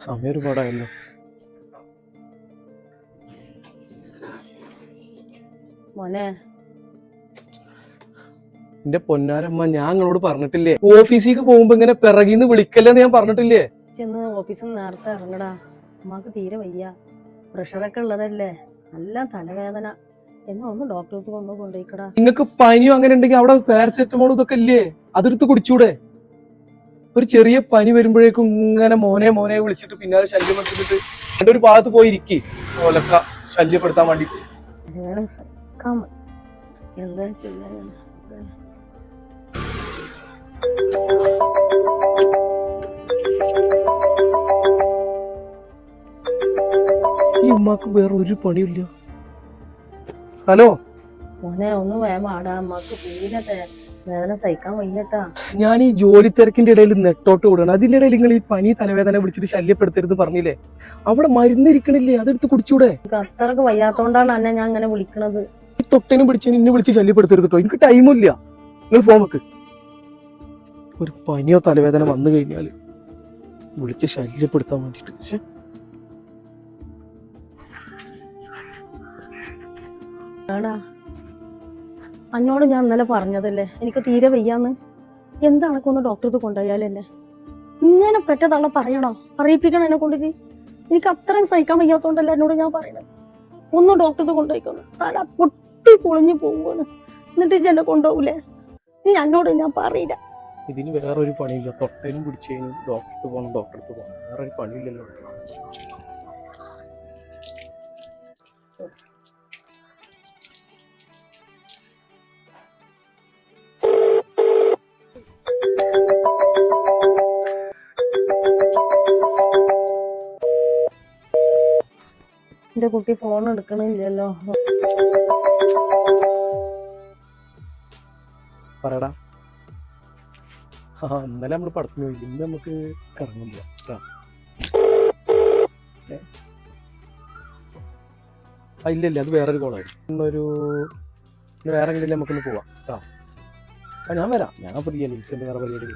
സമയം ഒരുപാടായല്ലോ. മോനെ എന്റെ പൊന്നാരമ്മ, ഞാൻ നിങ്ങളോട് പറഞ്ഞിട്ടില്ലേ ഓഫീസിലേക്ക് പോകുമ്പോ ഇങ്ങനെ പിറകിന്ന് വിളിക്കല്ലെന്ന് ഞാൻ പറഞ്ഞിട്ടില്ലേ? ചെന്ന് ഓഫീസിൽ നിന്ന് നേരത്തെ ഇറങ്ങടാ. അമ്മക്ക് തീരെ വയ്യ, പ്രഷറൊക്കെ ഉള്ളതല്ലേ, നല്ല തലവേദന. എന്നെ ഒന്ന് ഡോക്ടർക്ക് കൊണ്ടുപോയിക്കടാ. നിങ്ങൾക്ക് പനിയോ അങ്ങനെ ഉണ്ടെങ്കിൽ അവിടെ പാരസെറ്റമോൾ ഇതൊക്കെ ഇല്ലേ, അതെടുത്ത് കുടിച്ചൂടെ? ഒരു ചെറിയ പനി വരുമ്പോഴേക്കും ഇങ്ങനെ മോനെ മോനെ വിളിച്ചിട്ട് പിന്നാലെ ശല്യം എടുത്തിട്ട് എന്റെ ഒരു ഭാഗത്ത് പോയിരിക്കേ ഓലക്ക ശല്യപ്പെടുത്താൻ വേണ്ടി. എന്താ ചെയ്യാൻ? ഈ ഉമ്മാക്ക് വേറെ ഒരു പണിയില്ല. ഹലോ മോനെ ഒന്ന് വേഗം ആടാ, അമ്മക്ക് തീരെ വേദന സഹിക്കാൻ വയ്യട്ടാ. ഞാൻ ഈ ജോലി തിരക്കിന്റെ ഇടയിൽ നെട്ടോട്ട് വിടണം. അതിന്റെ ഇടയിൽ നിങ്ങൾ ഈ പനി തലവേദന വിളിച്ചിട്ട് ശല്യപ്പെടുത്തരുത് പറഞ്ഞില്ലേ? അവിടെ മരുന്നിരിക്കണില്ലേ, അതെടുത്ത് കുടിച്ചൂടെ? അത്രക്ക് വയ്യാത്തോണ്ടാണ് എന്നെ ഞാൻ അങ്ങനെ വിളിക്കണത്. ഈ തൊട്ടനും പിടിച്ചതിന് ഇന്നെ വിളിച്ച് ശല്യപ്പെടുത്തരുത് കേട്ടോ, എനിക്ക് ടൈമില്ല. നിങ്ങൾ ഫോൺ വെക്ക്. ഒരു പനിയോ തലവേദന വന്നു കഴിഞ്ഞാൽ വിളിച്ച് ശല്യപ്പെടുത്താൻ വേണ്ടിട്ട്. പക്ഷെ അന്നോട് ഞാൻ ഇന്നലെ പറഞ്ഞതല്ലേ എനിക്ക് തീരെ വയ്യാന്ന്. എന്താണൊക്കെ ഡോക്ടർക്ക് കൊണ്ടുപോയാലെന്നെ ഇങ്ങനെ പെറ്റതള്ള പറയണോ? പറയിപ്പിക്കണം എന്നെ കൊണ്ട്. എനിക്ക് അത്രയും സഹിക്കാൻ വയ്യാത്തോണ്ടല്ലേ എന്നോട് ഞാൻ പറയണത്. ഒന്ന് ഡോക്ടർക്ക് കൊണ്ടുപോയിക്കോന്ന്. തല പൊട്ടി പൊളിഞ്ഞു പോകുമെന്ന്. എന്നിട്ട് എന്നെ കൊണ്ടുപോകൂലേ? നീ എന്നോട് ഞാൻ പറയില്ല. ഇതിന് വേറൊരു പണിയില്ല. തൊട്ടനും പിടിച്ചതിനും ഡോക്ടർക്ക് പോകണം. വേറൊരു പണിയില്ലല്ലോ. എന്റെ കുട്ടി ഫോൺ എടുക്കണില്ലല്ലോ. പറയടാ. ഇന്നലെ നമ്മള് പടത്തിന് പോയി, ഇന്ന് നമുക്ക് കറങ്ങില്ല. ഇല്ല, അത് വേറൊരു കോളായിരുന്നു. വേറെ എങ്കിലും നമുക്കൊന്ന് പോവാം. ഞാൻ വരാം. ഞാൻ ഫ്രീ അല്ലേ, എനിക്ക് വേറെ പരിപാടി.